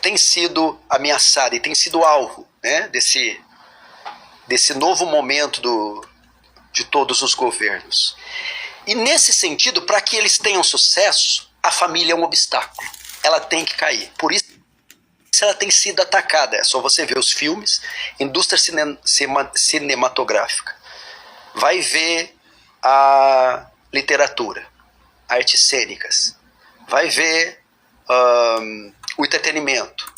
tem sido ameaçada e tem sido alvo, né, desse novo momento de todos os governos. E nesse sentido, para que eles tenham sucesso, a família é um obstáculo. Ela tem que cair. Por isso ela tem sido atacada. É só você ver os filmes, indústria cinematográfica. Vai ver a literatura, artes cênicas. Vai ver o entretenimento.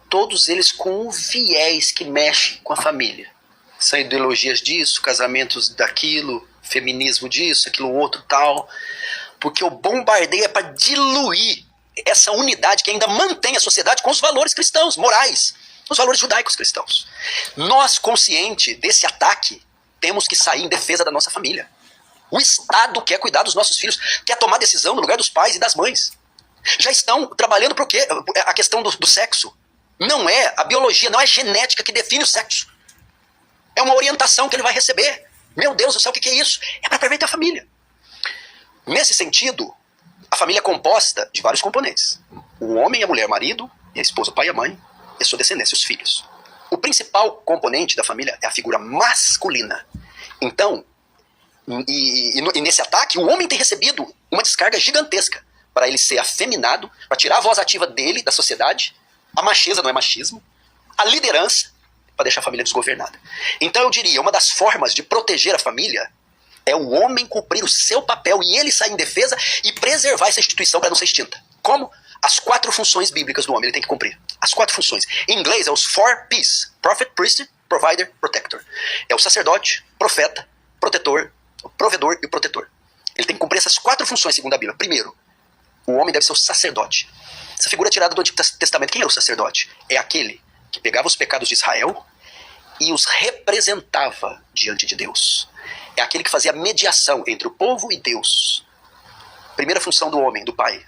Todos eles com um viés que mexe com a família. São ideologias disso, casamentos daquilo, feminismo disso, aquilo outro tal. Porque o bombardeio é para diluir essa unidade que ainda mantém a sociedade com os valores cristãos, morais, os valores judaicos cristãos. Nós, conscientes desse ataque, temos que sair em defesa da nossa família. O Estado quer cuidar dos nossos filhos, quer tomar decisão no lugar dos pais e das mães. Já estão trabalhando para o quê? A questão do sexo. Não é a biologia, não é a genética que define o sexo. É uma orientação que ele vai receber. Meu Deus do céu, o que é isso? É para perverter a família. Nesse sentido, a família é composta de vários componentes. O homem, a mulher, o marido, e a esposa, o pai e a mãe, e a sua descendência, os filhos. O principal componente da família é a figura masculina. Então, e nesse ataque, o homem tem recebido uma descarga gigantesca para ele ser afeminado, para tirar a voz ativa dele, da sociedade, a macheza não é machismo, a liderança, para deixar a família desgovernada. Então eu diria, uma das formas de proteger a família é o homem cumprir o seu papel e ele sair em defesa e preservar essa instituição para não ser extinta. Como? As 4 funções bíblicas do homem, ele tem que cumprir. As 4 funções. Em inglês é os 4 P's. Prophet, Priest, Provider, Protector. É o sacerdote, profeta, protetor, o provedor e o protetor. Ele tem que cumprir essas 4 funções segundo a Bíblia. Primeiro, o homem deve ser o sacerdote. Essa figura é tirada do Antigo Testamento. Quem era o sacerdote? É aquele que pegava os pecados de Israel e os representava diante de Deus. É aquele que fazia mediação entre o povo e Deus. Primeira função do homem, do pai.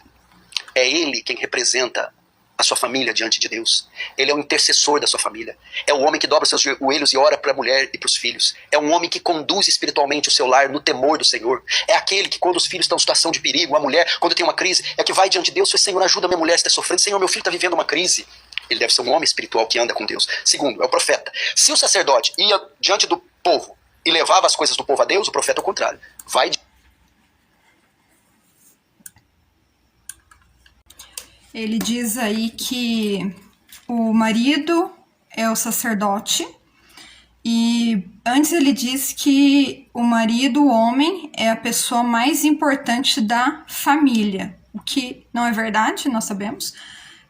É ele quem representa a sua família diante de Deus. Ele é o intercessor da sua família. É o homem que dobra seus joelhos e ora para a mulher e para os filhos. É um homem que conduz espiritualmente o seu lar no temor do Senhor. É aquele que, quando os filhos estão em situação de perigo, a mulher, quando tem uma crise, é que vai diante de Deus e Senhor, ajuda minha mulher, está sofrendo. Senhor, meu filho está vivendo uma crise. Ele deve ser um homem espiritual que anda com Deus. Segundo, é o profeta. Se o sacerdote ia diante do povo e levava as coisas do povo a Deus, o profeta é o contrário. Ele diz aí que o marido é o sacerdote e antes ele diz que o marido, o homem, é a pessoa mais importante da família, o que não é verdade, nós sabemos.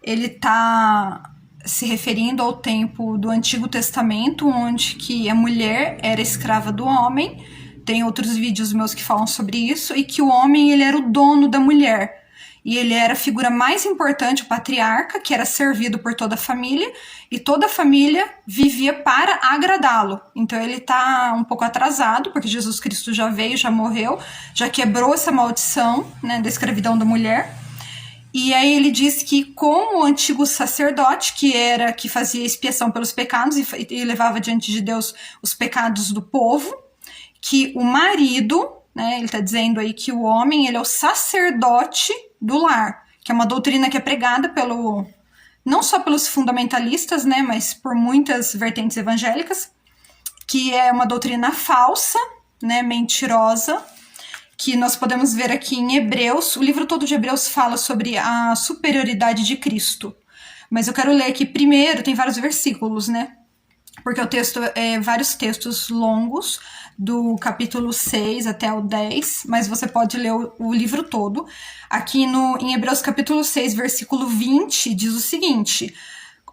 Ele está se referindo ao tempo do Antigo Testamento, onde que a mulher era escrava do homem. Tem outros vídeos meus que falam sobre isso, e que o homem ele era o dono da mulher. E ele era a figura mais importante, o patriarca, que era servido por toda a família, e toda a família vivia para agradá-lo. Então ele está um pouco atrasado, porque Jesus Cristo já veio, já morreu, já quebrou essa maldição, né, da escravidão da mulher. E aí ele diz que como o antigo sacerdote, que fazia expiação pelos pecados e levava diante de Deus os pecados do povo, que o marido, né, ele está dizendo aí que o homem ele é o sacerdote do lar, que é uma doutrina que é pregada não só pelos fundamentalistas, né, mas por muitas vertentes evangélicas, que é uma doutrina falsa, né, mentirosa, que nós podemos ver aqui em Hebreus. O livro todo de Hebreus fala sobre a superioridade de Cristo. Mas eu quero ler aqui primeiro, tem vários versículos, né? Porque o texto é vários textos longos, do capítulo 6 até o 10, mas você pode ler o livro todo. Aqui em Hebreus capítulo 6, versículo 20, diz o seguinte: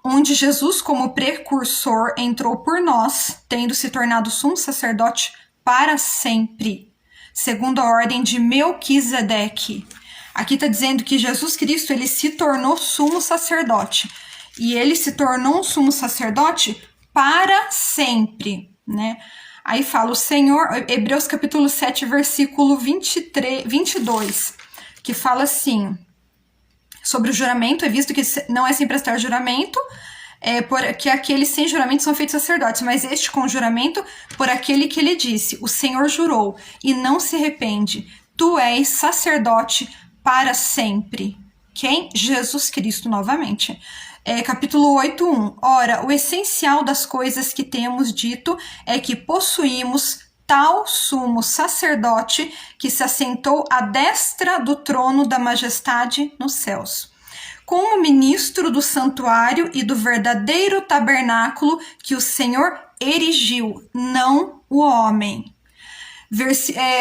onde Jesus, como precursor, entrou por nós, tendo se tornado sumo sacerdote para sempre, segundo a ordem de Melquisedeque. Aqui está dizendo que Jesus Cristo ele se tornou sumo sacerdote. E ele se tornou um sumo sacerdote para sempre, né? Aí fala o Senhor, Hebreus capítulo 7, versículo 22, que fala assim, sobre o juramento, é visto que não é sem prestar juramento, que aqueles sem juramento são feitos sacerdotes, mas este com juramento por aquele que ele disse, o Senhor jurou, e não se arrepende, tu és sacerdote para sempre. Quem? Jesus Cristo, novamente. Capítulo 8:1. Ora, o essencial das coisas que temos dito é que possuímos tal sumo sacerdote que se assentou à destra do trono da majestade nos céus, como ministro do santuário e do verdadeiro tabernáculo que o Senhor erigiu, não o homem.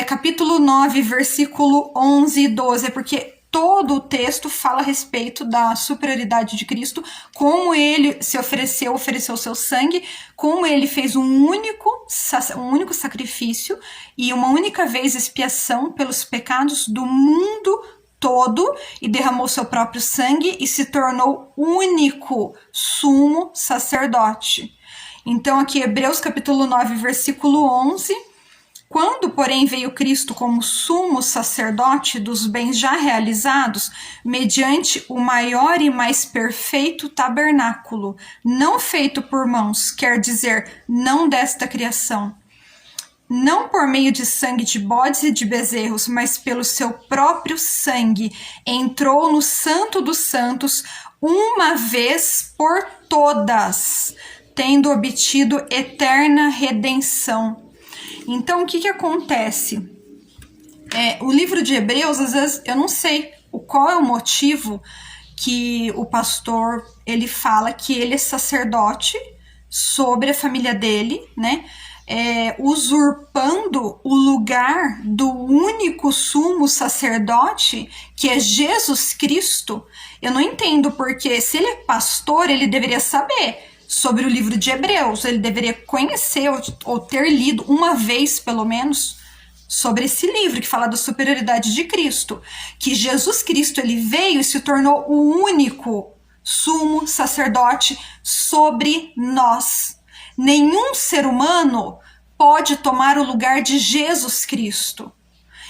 Capítulo 9, versículo 11 e 12, porque todo o texto fala a respeito da superioridade de Cristo, como ele se ofereceu o seu sangue, como ele fez um único sacrifício e uma única vez expiação pelos pecados do mundo todo, e derramou seu próprio sangue e se tornou único sumo sacerdote. Então aqui Hebreus capítulo 9, versículo 11. Quando, porém, veio Cristo como sumo sacerdote dos bens já realizados, mediante o maior e mais perfeito tabernáculo, não feito por mãos, quer dizer, não desta criação, não por meio de sangue de bodes e de bezerros, mas pelo seu próprio sangue, entrou no Santo dos Santos uma vez por todas, tendo obtido eterna redenção. Então, o que acontece? O livro de Hebreus, às vezes, eu não sei qual é o motivo que o pastor, ele fala que ele é sacerdote sobre a família dele, né? Usurpando o lugar do único sumo sacerdote, que é Jesus Cristo. Eu não entendo, porque se ele é pastor, ele deveria saber sobre o livro de Hebreus, ele deveria conhecer ou ter lido uma vez, pelo menos, sobre esse livro que fala da superioridade de Cristo, que Jesus Cristo ele veio e se tornou o único sumo sacerdote sobre nós. Nenhum ser humano pode tomar o lugar de Jesus Cristo.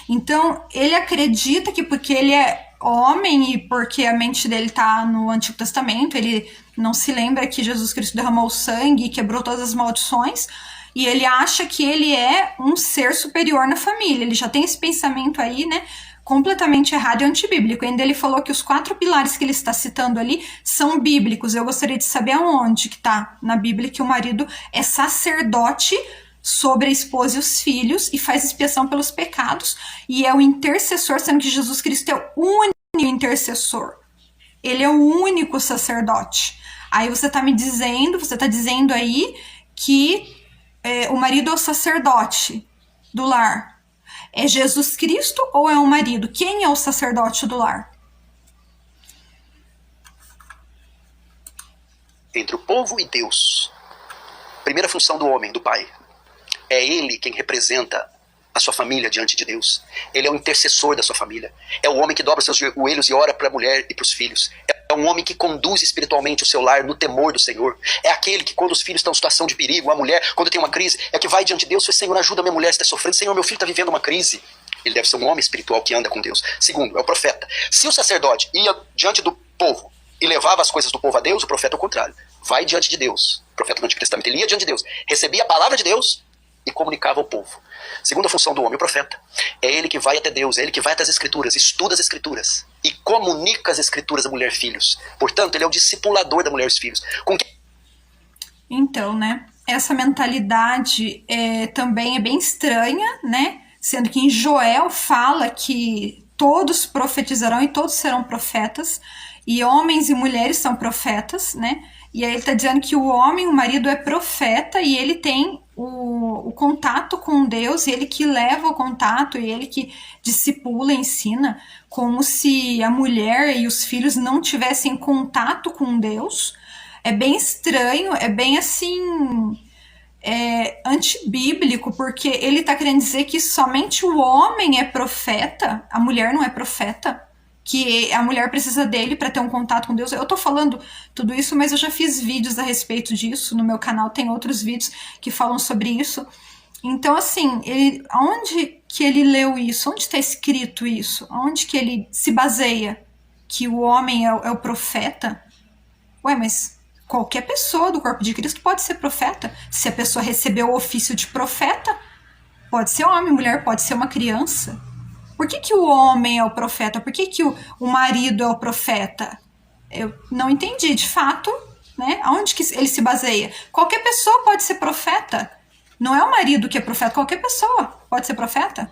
Então, ele acredita que porque ele é homem e porque a mente dele está no Antigo Testamento, ele não se lembra que Jesus Cristo derramou sangue e quebrou todas as maldições, e ele acha que ele é um ser superior na família. Ele já tem esse pensamento aí, né, completamente errado e antibíblico. Ainda ele falou que os 4 pilares que ele está citando ali são bíblicos. Eu gostaria de saber aonde que está na Bíblia que o marido é sacerdote sobre a esposa e os filhos e faz expiação pelos pecados e é o intercessor, sendo que Jesus Cristo é o único intercessor. Ele é o único sacerdote. Aí você está dizendo aí que o marido é o sacerdote do lar. É Jesus Cristo ou é o marido? Quem é o sacerdote do lar? Entre o povo e Deus. Primeira função do homem, do pai. É ele quem representa a sua família diante de Deus. Ele é o intercessor da sua família. É o homem que dobra seus joelhos e ora para a mulher e para os filhos. É um homem que conduz espiritualmente o seu lar no temor do Senhor. É aquele que, quando os filhos estão em situação de perigo, a mulher, quando tem uma crise, é que vai diante de Deus e fala: Senhor, ajuda minha mulher, está sofrendo. Senhor, meu filho está vivendo uma crise. Ele deve ser um homem espiritual que anda com Deus. Segundo, é o profeta. Se o sacerdote ia diante do povo e levava as coisas do povo a Deus, o profeta é o contrário. Vai diante de Deus. O profeta do Antigo Testamento, ele ia diante de Deus, recebia a palavra de Deus e comunicava ao povo. Segunda função do homem, o profeta. É ele que vai até Deus, é ele que vai até as Escrituras, estuda as Escrituras e comunica as Escrituras à mulher e filhos. Portanto, ele é o discipulador da mulher e dos filhos. Então, né, essa mentalidade também é bem estranha, né? Sendo que em Joel fala que todos profetizarão e todos serão profetas, e homens e mulheres são profetas, né? E aí ele está dizendo que o homem, o marido, é profeta e ele tem o contato com Deus, ele que leva o contato e ele que discipula, ensina, como se a mulher e os filhos não tivessem contato com Deus. É bem estranho, é bem assim, antibíblico, porque ele está querendo dizer que somente o homem é profeta, a mulher não é profeta, que a mulher precisa dele para ter um contato com Deus. Eu tô falando tudo isso, mas eu já fiz vídeos a respeito disso, no meu canal tem outros vídeos que falam sobre isso. Então, assim, onde que ele leu isso? Onde está escrito isso? Onde que ele se baseia? Que o homem é o profeta? Ué, mas qualquer pessoa do corpo de Cristo pode ser profeta. Se a pessoa recebeu o ofício de profeta, pode ser homem, mulher, pode ser uma criança. Por que o homem é o profeta? Por que o marido é o profeta? Eu não entendi, de fato, né? Aonde que ele se baseia? Qualquer pessoa pode ser profeta. Não é o marido que é profeta, qualquer pessoa pode ser profeta.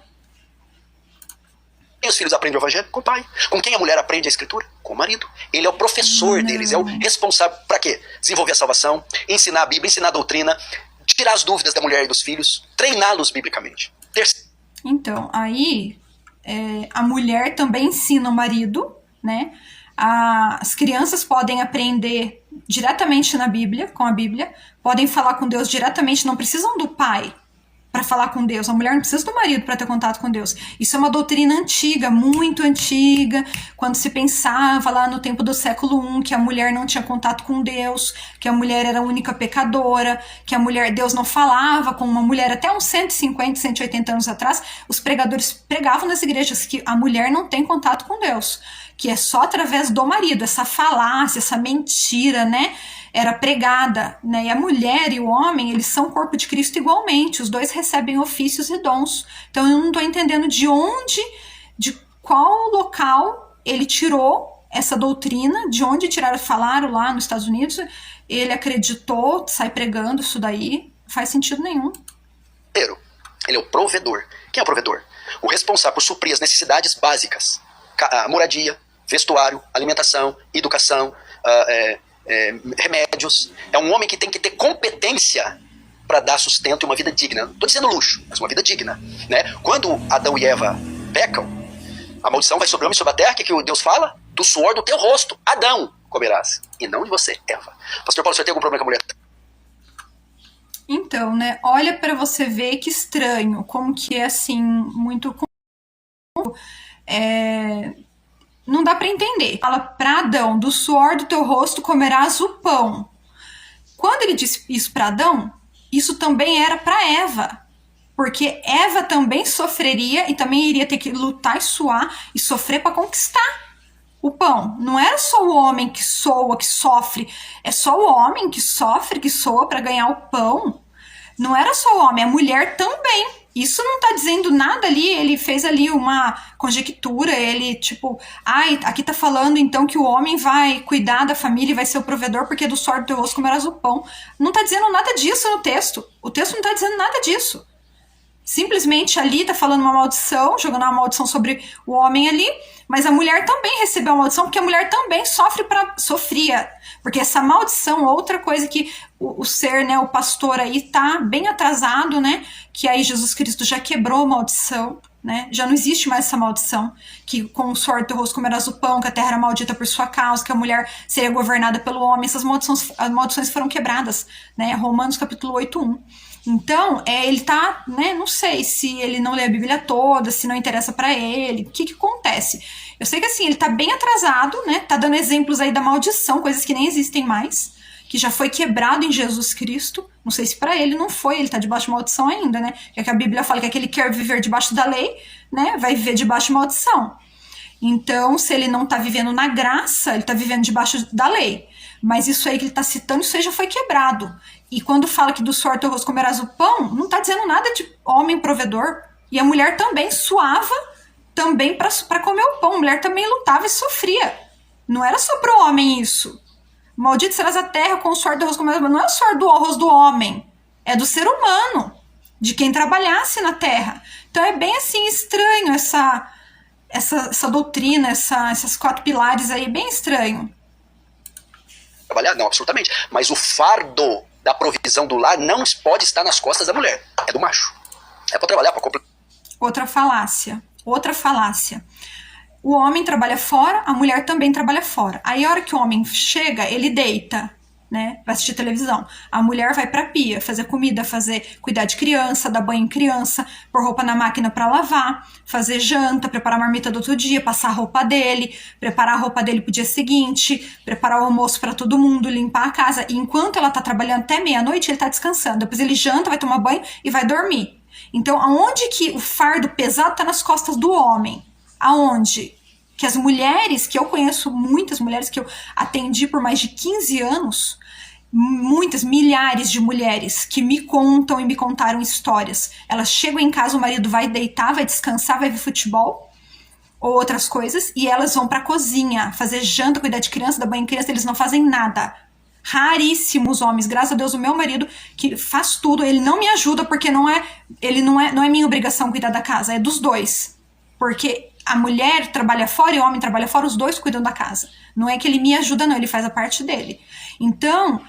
Quem os filhos aprendem o evangelho? Com o pai. Com quem a mulher aprende a escritura? Com o marido. Ele é o professor deles, é o responsável para quê? Desenvolver a salvação, ensinar a Bíblia, ensinar a doutrina, tirar as dúvidas da mulher e dos filhos, treiná-los biblicamente. Então, aí a mulher também ensina o marido, né? As crianças podem aprender diretamente na Bíblia, com a Bíblia, podem falar com Deus diretamente, não precisam do pai para falar com Deus. A mulher não precisa do marido para ter contato com Deus. Isso é uma doutrina antiga, muito antiga, quando se pensava lá no tempo do século I que a mulher não tinha contato com Deus, que a mulher era a única pecadora, que Deus não falava com uma mulher. Até uns 150, 180 anos atrás, os pregadores pregavam nas igrejas que a mulher não tem contato com Deus, que é só através do marido. Essa falácia, essa mentira, né? Era pregada, né? E a mulher e o homem, eles são o corpo de Cristo igualmente, os dois recebem ofícios e dons. Então eu não estou entendendo de qual local ele tirou essa doutrina, de onde falaram lá nos Estados Unidos, ele acreditou, sai pregando isso daí, não faz sentido nenhum. Ele é o provedor. Quem é o provedor? O responsável por suprir as necessidades básicas, moradia, vestuário, alimentação, educação, remédios. É um homem que tem que ter competência para dar sustento e uma vida digna. Não estou dizendo luxo, mas uma vida digna, né? Quando Adão e Eva pecam, a maldição vai sobre o homem e sobre a terra. O que Deus fala? Do suor do teu rosto, Adão, comerás, e não de você, Eva. Pastor Paulo, você tem algum problema com a mulher? Então, né? Olha para você ver que estranho, como que é assim, muito... não dá para entender. Fala para Adão, do suor do teu rosto comerás o pão. Quando ele disse isso para Adão, isso também era para Eva. Porque Eva também sofreria e também iria ter que lutar e suar e sofrer para conquistar o pão. Não era só o homem que soa, que sofre. É só o homem que sofre, que soa para ganhar o pão. Não era só o homem, a mulher também. Isso não tá dizendo nada ali, ele fez ali uma conjectura, ele tipo, aqui tá falando então que o homem vai cuidar da família e vai ser o provedor porque do suor do teu rosto comerás o pão. Não tá dizendo nada disso no texto. O texto não tá dizendo nada disso. Simplesmente ali tá falando uma maldição, jogando uma maldição sobre o homem ali, mas a mulher também recebeu a maldição porque a mulher também sofria. Porque essa maldição, outra coisa que o ser, né, o pastor aí tá bem atrasado, né, que aí Jesus Cristo já quebrou a maldição, né, já não existe mais essa maldição, que com o suor do teu rosto comerás o pão, que a terra era maldita por sua causa, que a mulher seria governada pelo homem. Essas maldições foram quebradas, né, Romanos capítulo 8:1. Então, ele tá, né, não sei se ele não lê a Bíblia toda, se não interessa pra ele, o que acontece? Eu sei que assim, ele tá bem atrasado, né, tá dando exemplos aí da maldição, coisas que nem existem mais, que já foi quebrado em Jesus Cristo. Não sei se pra ele não foi, ele tá debaixo de maldição ainda, né, que a Bíblia fala que aquele que quer viver debaixo da lei, né, vai viver debaixo de maldição. Então, se ele não tá vivendo na graça, ele tá vivendo debaixo da lei. Mas isso aí que ele tá citando, isso aí já foi quebrado. E quando fala que do suor do teu rosto comerás o pão, não tá dizendo nada de homem provedor. E a mulher também suava também para comer o pão. A mulher também lutava e sofria. Não era só pro homem isso. Maldito serás a terra com o suor do rosto comerás o pão. Não é o suor do rosto do homem. É do ser humano. De quem trabalhasse na terra. Então é bem assim estranho essa doutrina, essas 4 pilares aí. Bem estranho. Trabalhar? Não, absolutamente. Mas o fardo da provisão do lar não pode estar nas costas da mulher. É do macho. É para trabalhar, para completar. Outra falácia. O homem trabalha fora, a mulher também trabalha fora. Aí a hora que o homem chega, ele deita, né? Vai assistir televisão. A mulher vai pra pia, fazer comida, cuidar de criança, dar banho em criança, pôr roupa na máquina pra lavar, fazer janta, preparar a marmita do outro dia, passar a roupa dele, preparar a roupa dele pro dia seguinte, preparar o almoço pra todo mundo, limpar a casa. E enquanto ela tá trabalhando até meia-noite, ele tá descansando. Depois ele janta, vai tomar banho e vai dormir. Então, aonde que o fardo pesado tá nas costas do homem? Aonde? Que as mulheres, que eu conheço muitas mulheres que eu atendi por mais de 15 anos, muitas, milhares de mulheres que me contam e me contaram histórias. Elas chegam em casa, o marido vai deitar, vai descansar, vai ver futebol, ou outras coisas, e elas vão pra cozinha fazer janta, cuidar de criança, dar banho em criança, eles não fazem nada. Raríssimos homens, graças a Deus, o meu marido que faz tudo, ele não me ajuda porque não é minha obrigação cuidar da casa, é dos dois. Porque a mulher trabalha fora e o homem trabalha fora, os dois cuidam da casa. Não é que ele me ajuda, não, ele faz a parte dele. Então,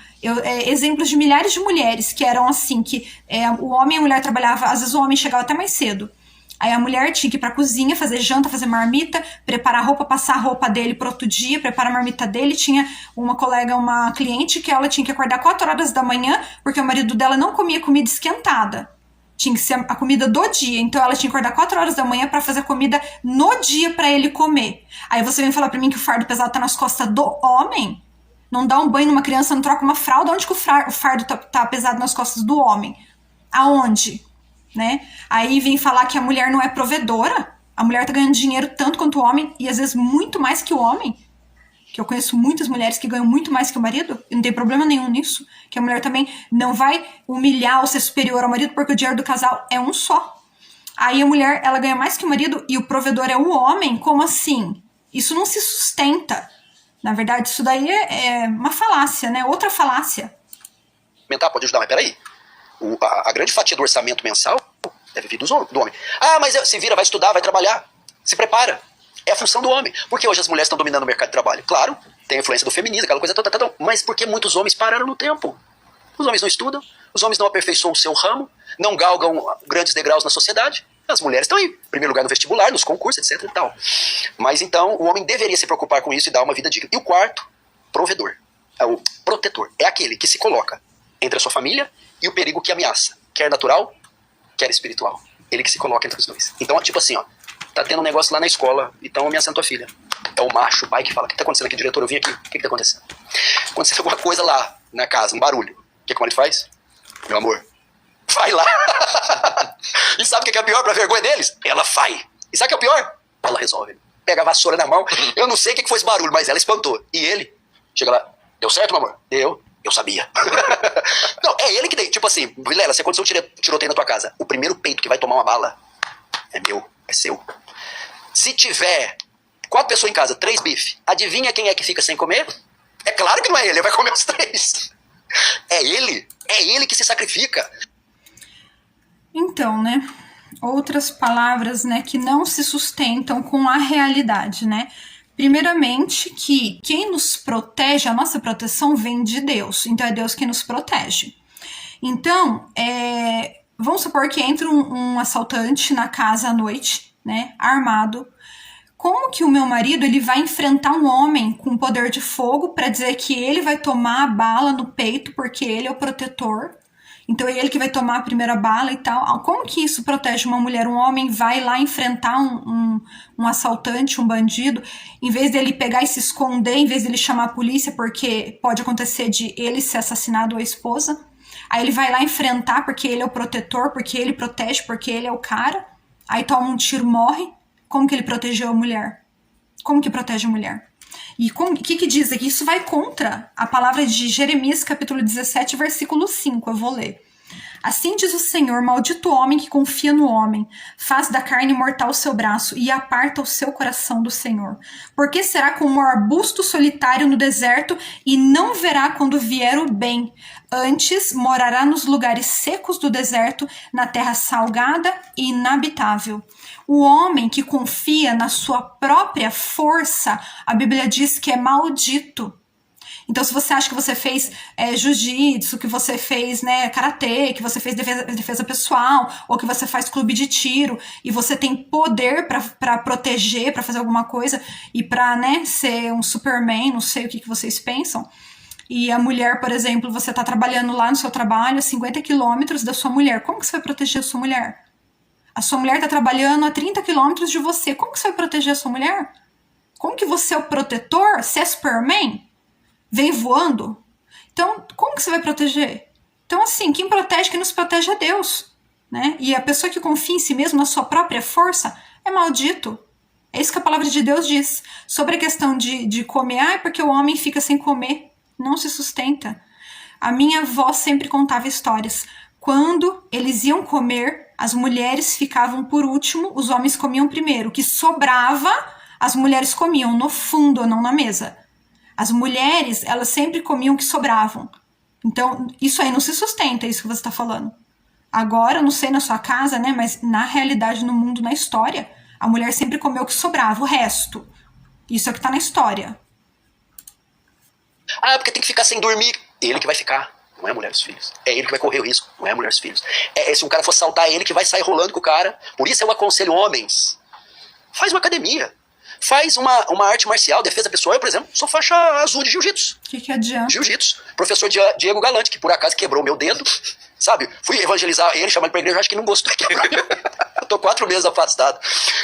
exemplos de milhares de mulheres que eram assim, que o homem e a mulher trabalhavam, às vezes o homem chegava até mais cedo. Aí a mulher tinha que ir pra cozinha, fazer janta, fazer marmita, preparar a roupa, passar a roupa dele pro outro dia, preparar a marmita dele. Tinha uma colega, uma cliente, que ela tinha que acordar 4 horas da manhã, porque o marido dela não comia comida esquentada. Tinha que ser a comida do dia. Então ela tinha que acordar 4 horas da manhã pra fazer comida no dia pra ele comer. Aí você vem falar pra mim que o fardo pesado tá nas costas do homem? Não dá um banho numa criança, não troca uma fralda? Onde que o fardo tá pesado nas costas do homem? Aonde? Né? Aí vem falar que a mulher não é provedora. A mulher tá ganhando dinheiro tanto quanto o homem, e às vezes muito mais que o homem. Que eu conheço muitas mulheres que ganham muito mais que o marido, e não tem problema nenhum nisso. Que a mulher também não vai humilhar ou ser superior ao marido, porque o dinheiro do casal é um só. Aí a mulher, ela ganha mais que o marido e o provedor é o homem? Como assim? Isso não se sustenta. Na verdade, isso daí é uma falácia, né? Outra falácia. Pode ajudar, mas peraí. A grande fatia do orçamento mensal deve vir do homem. Ah, mas se vira, vai estudar, vai trabalhar. Se prepara. É a função do homem. Porque hoje as mulheres estão dominando o mercado de trabalho. Claro, tem a influência do feminismo, aquela coisa toda. Mas porque muitos homens pararam no tempo. Os homens não estudam, os homens não aperfeiçoam o seu ramo, não galgam grandes degraus na sociedade. As mulheres estão em primeiro lugar no vestibular, nos concursos, etc e tal. Mas então, o homem deveria se preocupar com isso e dar uma vida digna. E o quarto, provedor. É o protetor. É aquele que se coloca entre a sua família e o perigo que ameaça. Quer natural, quer espiritual. Ele que se coloca entre os dois. Então, tipo assim, ó. Tá tendo um negócio lá na escola e estão ameaçando tua filha. É o macho, o pai que fala: o que tá acontecendo aqui, diretor? Eu vim aqui. O que tá acontecendo? Aconteceu alguma coisa lá na casa, um barulho. O que o marido faz? Meu amor, vai lá. E sabe o que é pior pra vergonha deles? Ela vai. E sabe o que é o pior? Ela resolve. Pega a vassoura na mão. Eu não sei o que foi esse barulho, mas ela espantou. E ele chega lá: deu certo, meu amor? Deu. Eu sabia. Não, é ele que tem. Tipo assim, Vilela, se aconteceu um tiroteio na tua casa, o primeiro peito que vai tomar uma bala é meu, é seu. Se tiver 4 pessoas em casa, 3 bife, adivinha quem é que fica sem comer? É claro que não é ele vai comer os 3. É ele que se sacrifica. Então, né? Outras palavras, né, que não se sustentam com a realidade, né? Primeiramente, que quem nos protege, a nossa proteção vem de Deus. Então, é Deus quem nos protege. Então, vamos supor que entra um assaltante na casa à noite, né, armado. Como que o meu marido ele vai enfrentar um homem com poder de fogo para dizer que ele vai tomar a bala no peito porque ele é o protetor? Então é ele que vai tomar a primeira bala e tal. Como que isso protege uma mulher? Um homem vai lá enfrentar um assaltante, um bandido, em vez dele pegar e se esconder, em vez dele chamar a polícia, porque pode acontecer de ele ser assassinado ou a esposa. Aí ele vai lá enfrentar porque ele é o protetor, porque ele protege, porque ele é o cara. Aí toma um tiro, morre. Como que ele protegeu a mulher? Como que protege a mulher? E o que diz aqui? Isso vai contra a palavra de Jeremias, capítulo 17, versículo 5. Eu vou ler. Assim diz o Senhor: maldito o homem que confia no homem, faz da carne mortal o seu braço e aparta o seu coração do Senhor. Porque será como um arbusto solitário no deserto e não verá quando vier o bem. Antes morará nos lugares secos do deserto, na terra salgada e inabitável. O homem que confia na sua própria força, a Bíblia diz que é maldito. Então, se você acha que você fez jiu-jitsu, que você fez karatê, que você fez defesa pessoal, ou que você faz clube de tiro, e você tem poder para proteger, para fazer alguma coisa, e para ser um Superman, não sei o que vocês pensam, e a mulher, por exemplo, você está trabalhando lá no seu trabalho a 50 quilômetros da sua mulher, como que você vai proteger a sua mulher? A sua mulher está trabalhando a 30 quilômetros de você, como que você vai proteger a sua mulher? Como que você é o protetor? Você é Superman? Vem voando? Então, como que você vai proteger? Então, assim, quem nos protege é Deus, né? E a pessoa que confia em si mesmo, na sua própria força, é maldito. É isso que a palavra de Deus diz. Sobre a questão de comer, é porque o homem fica sem comer, não se sustenta. A minha avó sempre contava histórias. Quando eles iam comer, as mulheres ficavam por último, os homens comiam primeiro. O que sobrava, as mulheres comiam no fundo, não na mesa. As mulheres, elas sempre comiam o que sobravam. Então, isso aí não se sustenta, isso que você está falando. Agora, eu não sei na sua casa, né? Mas na realidade, no mundo, na história, a mulher sempre comeu o que sobrava, o resto. Isso é o que tá na história. Ah, porque tem que ficar sem dormir. Ele que vai ficar, não é a mulher e os filhos. É ele que vai correr o risco, não é a mulher e os filhos. Se um cara for saltar, é ele que vai sair rolando com o cara. Por isso eu aconselho homens. Faz uma academia. Faz uma arte marcial, defesa pessoal. Eu, por exemplo, sou faixa azul de jiu-jitsu. O que adianta? Jiu-jitsu. Professor Diego Galante, que por acaso quebrou meu dedo, sabe? Fui evangelizar ele, chamar ele pra igreja, acho que não gostou. Eu tô 4 meses afastado.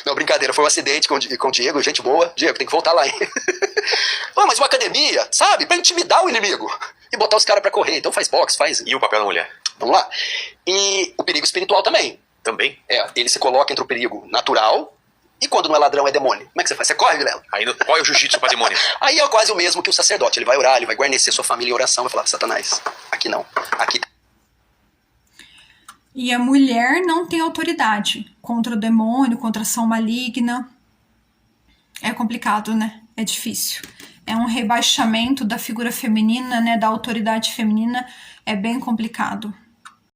Não, brincadeira, foi um acidente com o Diego, gente boa. Diego, tem que voltar lá, hein? Mas uma academia, sabe? Pra intimidar o inimigo. E botar os caras pra correr. Então faz boxe, faz... E o papel da mulher? Vamos lá. E o perigo espiritual também. Também? Ele se coloca entre o perigo natural e quando não é ladrão é demônio. Como é que você faz? Você corre, Vilela? Aí, qual é o jiu-jitsu pra demônio? Aí é quase o mesmo que o sacerdote. Ele vai orar, ele vai guarnecer sua família em oração, vai falar, Satanás, aqui não. Aqui. E a mulher não tem autoridade contra o demônio, contra a ação maligna. É complicado, né? É difícil. É um rebaixamento da figura feminina, né? Da autoridade feminina. É bem complicado.